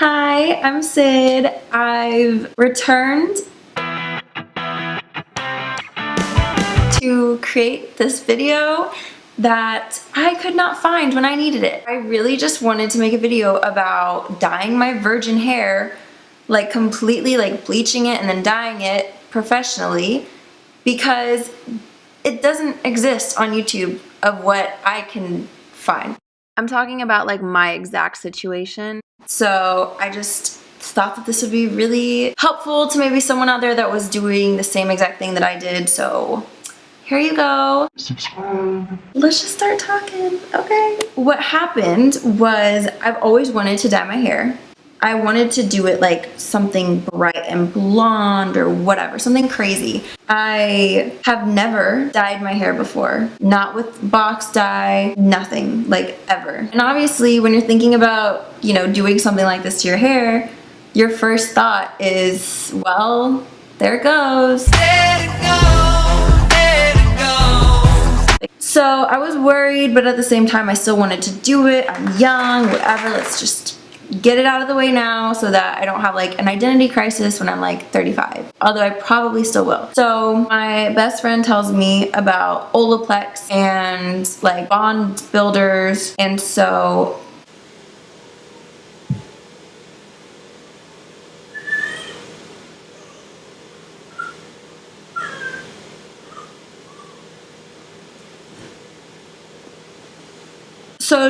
Hi, I'm Sid. I've returned to create this video that I could not find when I needed it. I really just wanted to make a video about dyeing my virgin hair, like completely like bleaching it and then dyeing it professionally, because it doesn't exist on YouTube of what I can find. I'm talking about like my exact situation. So I just thought that this would be really helpful to maybe someone out there that was doing the same exact thing that I did. So here you go. Subscribe. Let's just start talking, okay? What happened was I've always wanted to dye my hair. I wanted to do it like something bright and blonde or whatever, something crazy. I have never dyed my hair before, not with box dye, nothing, like ever. And obviously when you're thinking about, you know, doing something like this to your hair, your first thought is, well, there it goes. Let it go, let it go. So I was worried, but at the same time I still wanted to do it. I'm young, whatever, let's just get it out of the way now so that I don't have like an identity crisis when I'm like 35, although I probably still will. So my best friend tells me about Olaplex and like bond builders, and so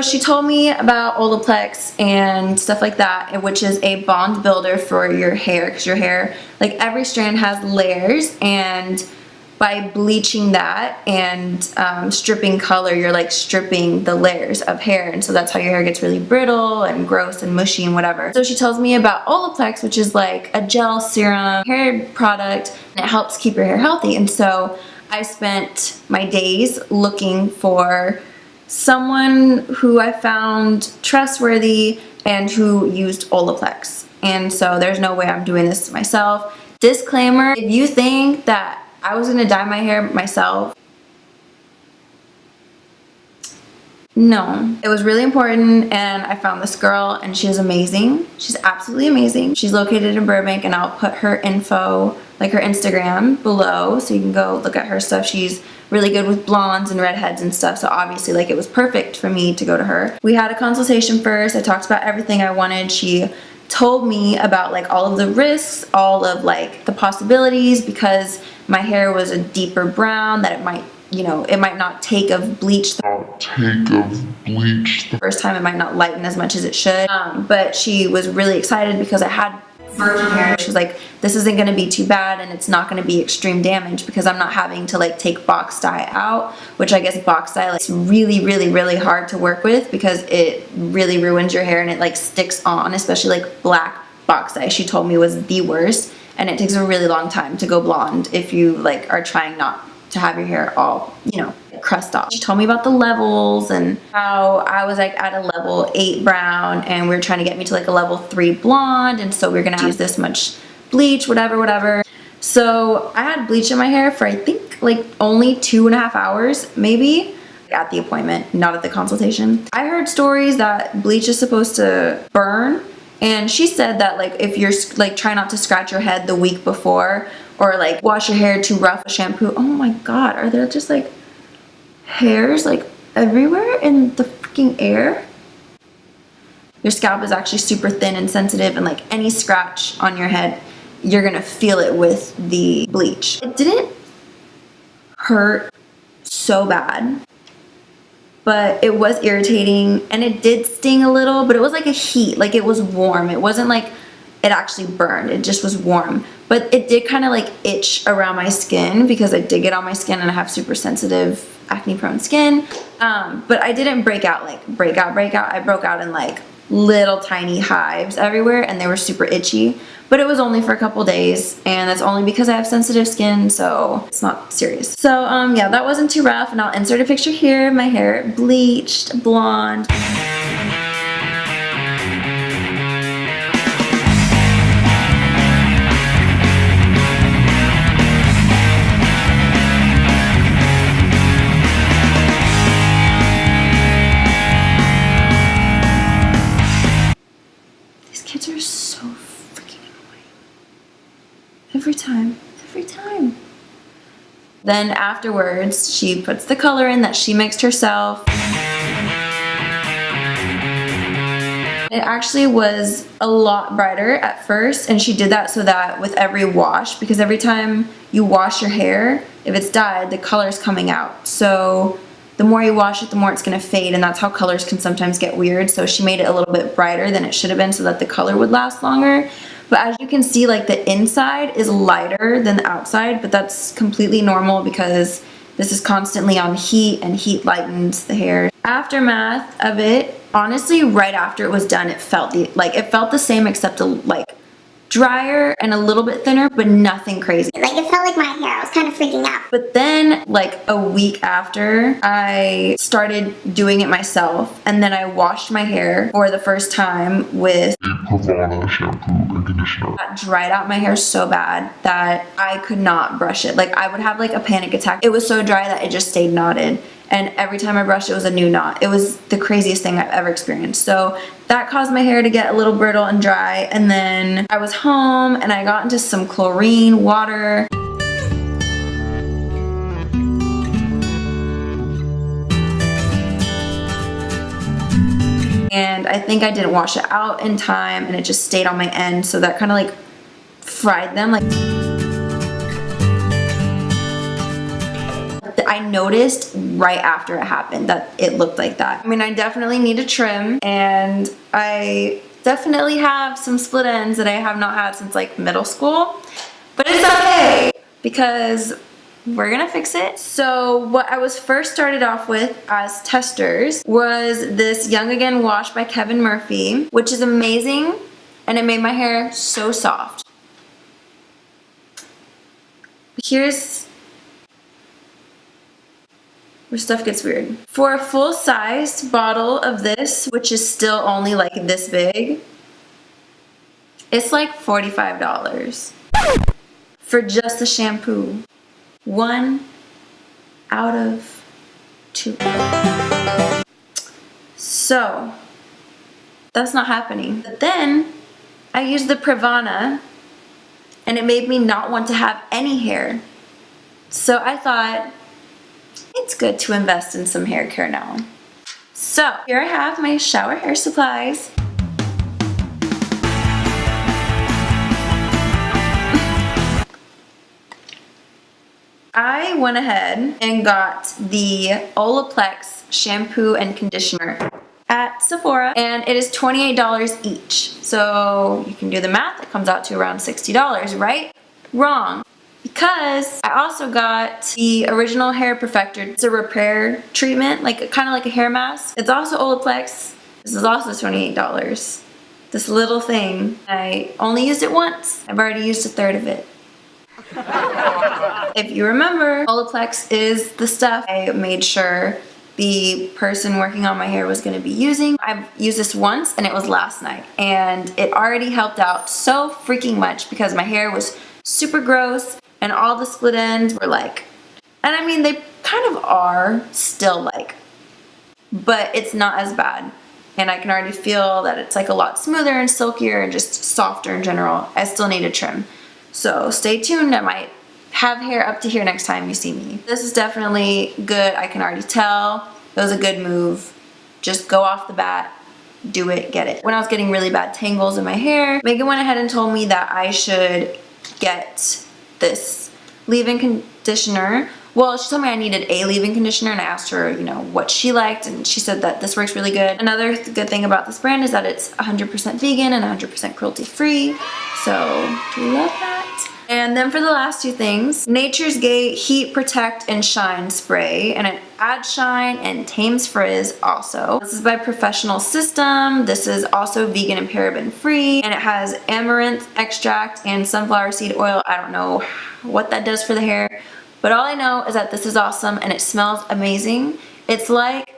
she told me about Olaplex and stuff like that, which is a bond builder for your hair, because your hair, like every strand has layers, and by bleaching that and stripping color, you're like stripping the layers of hair, and so that's how your hair gets really brittle and gross and mushy and whatever. So she tells me about Olaplex, which is like a gel serum hair product, and it helps keep your hair healthy. And so I spent my days looking for someone who I found trustworthy and who used Olaplex. And so there's no way I'm doing this myself. Disclaimer, if you think that I was gonna dye my hair myself, no. It was really important, and I found this girl and she's amazing. She's absolutely amazing. She's located in Burbank, and I'll put her info, like her Instagram, below so you can go look at her stuff. She's really good with blondes and redheads and stuff, so obviously like it was perfect for me to go to her. We had a consultation first. I talked about everything I wanted. She told me about like all of the risks, all of like the possibilities, because my hair was a deeper brown, that it might, you know, it might not take of bleach the first time. It might not lighten as much as it should. But she was really excited because I had virgin hair. She was like, this isn't going to be too bad, and it's not going to be extreme damage because I'm not having to like take box dye out, which I guess box dye, like, it's really hard to work with because it really ruins your hair and it like sticks on, especially like black box dye. She told me was the worst, and it takes a really long time to go blonde if you like are trying not to have your hair all, you know, crust off. She told me about the levels and how I was like at a level 8 brown, and we were trying to get me to like a level 3 blonde, and so we are gonna use this much bleach, whatever. So I had bleach in my hair for I think like only 2.5 hours maybe at the appointment, not at the consultation. I heard stories that bleach is supposed to burn, and she said that like if you're like try not to scratch your head the week before, or like wash your hair too rough with shampoo. Oh my god, are there just like hairs like everywhere in the freaking air? Your scalp is actually super thin and sensitive, and like any scratch on your head, you're gonna feel it with the bleach. It didn't hurt so bad, but it was irritating, and it did sting a little, but it was like a heat, like it was warm. It wasn't like it actually burned, it just was warm. But it did kind of like itch around my skin because I did get on my skin, and I have super sensitive acne prone skin. But I didn't break out. I broke out in like little tiny hives everywhere, and they were super itchy. But it was only for a couple days, and that's only because I have sensitive skin, so it's not serious. So yeah, that wasn't too rough, and I'll insert a picture here of my hair bleached blonde. Kids are so freaking annoying. Every time. Every time. Then afterwards, she puts the color in that she mixed herself. It actually was a lot brighter at first, and she did that so that with every wash, because every time you wash your hair, if it's dyed, the color's coming out. So the more you wash it, the more it's gonna fade, and that's how colors can sometimes get weird. So she made it a little bit brighter than it should have been so that the color would last longer. But as you can see, like the inside is lighter than the outside, but that's completely normal because this is constantly on heat, and heat lightens the hair. Aftermath of it, honestly, right after it was done, it felt the same except like drier and a little bit thinner, but nothing crazy. Like it felt like my hair. I was kind of freaking out. But then like a week after, I started doing it myself, and then I washed my hair for the first time with Havana shampoo and conditioner. That dried out my hair so bad that I could not brush it. Like I would have like a panic attack. It was so dry that it just stayed knotted. And every time I brushed it was a new knot. It was the craziest thing I've ever experienced. So that caused my hair to get a little brittle and dry. And then I was home and I got into some chlorine water. And I think I didn't wash it out in time, and it just stayed on my end. So that kind of like fried them. Like I noticed right after it happened that it looked like that. I mean, I definitely need a trim, and I definitely have some split ends that I have not had since like middle school, but it's okay because we're gonna fix it. So what I was first started off with as testers was this Young Again wash by Kevin Murphy, which is amazing, and it made my hair so soft. Here's where stuff gets weird. For a full-sized bottle of this, which is still only like this big, it's like $45 for just the shampoo. 1 out of 2. So that's not happening. But then I used the Pravana, and it made me not want to have any hair. So I thought, it's good to invest in some hair care now. So here I have my shower hair supplies. I went ahead and got the Olaplex shampoo and conditioner at Sephora, and it is $28 each. So you can do the math, it comes out to around $60, right? Wrong. Because I also got the original Hair Perfector. It's a repair treatment, like kind of like a hair mask. It's also Olaplex. This is also $28. This little thing, I only used it once. I've already used 1/3 of it. If you remember, Olaplex is the stuff I made sure the person working on my hair was going to be using. I've used this once, and it was last night, and it already helped out so freaking much because my hair was super gross, and all the split ends were like, and I mean, they kind of are still like, but it's not as bad. And I can already feel that it's like a lot smoother and silkier and just softer in general. I still need a trim. So stay tuned, I might have hair up to here next time you see me. This is definitely good, I can already tell. It was a good move. Just go off the bat, do it, get it. When I was getting really bad tangles in my hair, Megan went ahead and told me that I should get this leave-in conditioner. Well, she told me I needed a leave-in conditioner, and I asked her, you know, what she liked, and she said that this works really good. Another good thing about this brand is that it's 100% vegan and 100% cruelty-free, so love that. And then for the last two things, Nature's Gate Heat Protect and Shine Spray, and it adds shine and tames frizz also. This is by Professional System. This is also vegan and paraben free, and it has amaranth extract and sunflower seed oil. I don't know what that does for the hair, but all I know is that this is awesome and it smells amazing. It's like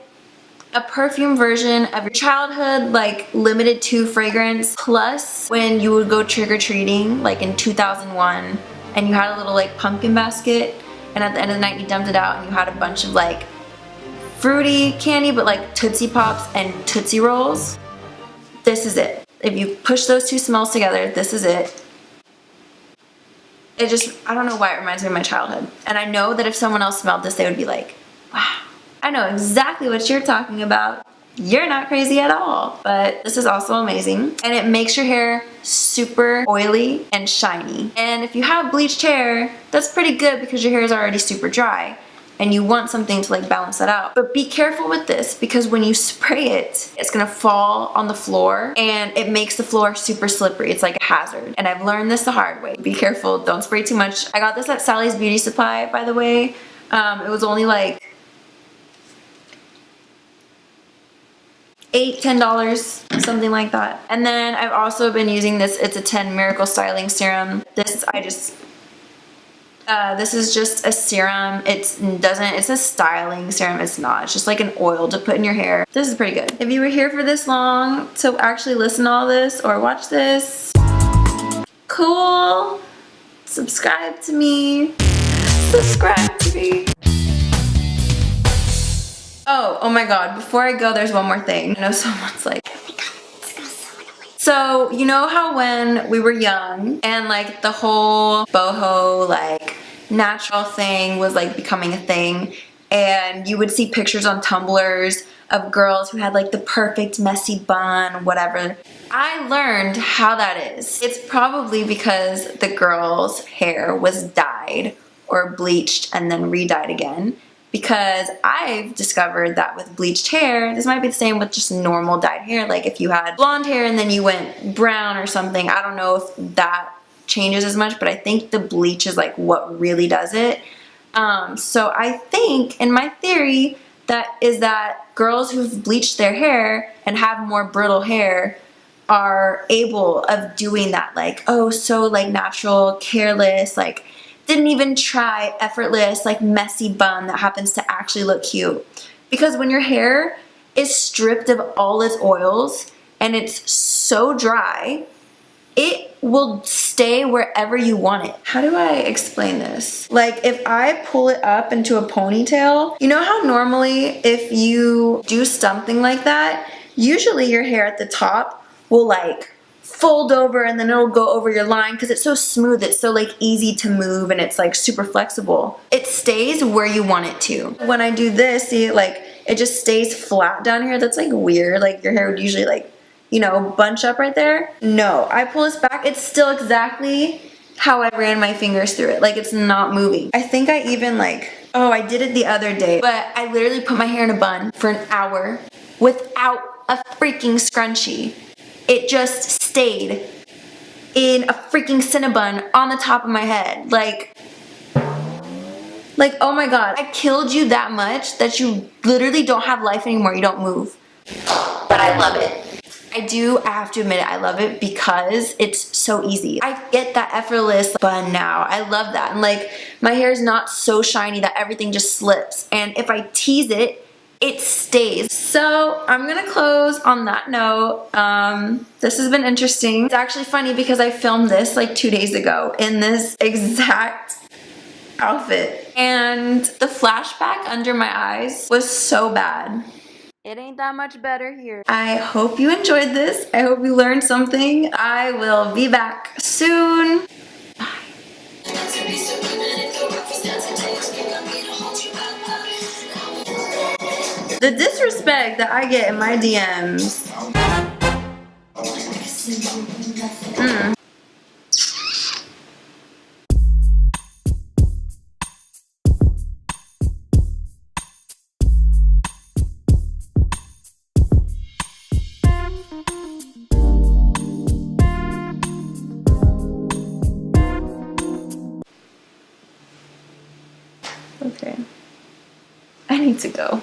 a perfume version of your childhood, like limited to fragrance, plus when you would go trick-or-treating like in 2001 and you had a little like pumpkin basket, and at the end of the night you dumped it out and you had a bunch of like fruity candy, but like Tootsie Pops and Tootsie Rolls. This is it. If you push those two smells together, this is it. It just, I don't know why it reminds me of my childhood. And I know that if someone else smelled this, they would be like, wow, I know exactly what you're talking about. You're not crazy at all. But this is also amazing. And it makes your hair super oily and shiny. And if you have bleached hair, that's pretty good because your hair is already super dry. And you want something to like balance that out. But be careful with this because when you spray it, it's gonna fall on the floor and it makes the floor super slippery. It's like a hazard. And I've learned this the hard way. Be careful, don't spray too much. I got this at Sally's Beauty Supply, by the way. It was only like $8, $10, something like that. And then I've also been using this, it's a 10 Miracle Styling Serum. This is just a serum. It's a styling serum. It's not. It's just like an oil to put in your hair. This is pretty good. If you were here for this long to actually listen to all this or watch this, cool. Subscribe to me. Subscribe to me. Oh my God. Before I go, there's one more thing. I know someone's like, so you know how when we were young and like the whole boho like natural thing was like becoming a thing and you would see pictures on Tumblrs of girls who had like the perfect messy bun, whatever. I learned how that is. It's probably because the girl's hair was dyed or bleached and then re-dyed again. Because I've discovered that with bleached hair, this might be the same with just normal dyed hair. Like if you had blonde hair and then you went brown or something, I don't know if that changes as much, but I think the bleach is like what really does it. So I think, in my theory, that girls who've bleached their hair and have more brittle hair are able of doing that. Like, oh, so like natural, careless, like didn't even try effortless, like messy bun that happens to actually look cute. Because when your hair is stripped of all its oils and it's so dry, it will stay wherever you want it. How do I explain this? Like if I pull it up into a ponytail, you know how normally if you do something like that, usually your hair at the top will like fold over and then it'll go over your line because it's so smooth, it's so like easy to move and it's like super flexible. It stays where you want it to. When I do this, see, like it just stays flat down here. That's like weird. Like your hair would usually like, you know, bunch up right there. No, I pull this back, it's still exactly how I ran my fingers through it. Like it's not moving. I think I even like, oh, I did it the other day, but I literally put my hair in a bun for an hour without a freaking scrunchie. It just stayed in a freaking Cinnabon on the top of my head. Like, oh my God, I killed you that much that you literally don't have life anymore. You don't move. But I love it. I have to admit it, I love it because it's so easy. I get that effortless bun now. I love that. And like, my hair is not so shiny that everything just slips. And if I tease it, it stays. So I'm gonna close on that note. This has been interesting. It's actually funny because I filmed this like 2 days ago in this exact outfit. And the flashback under my eyes was so bad. It ain't that much better here. I hope you enjoyed this. I hope you learned something. I will be back soon. Bye. The disrespect that I get in my DMs. Okay. I need to go.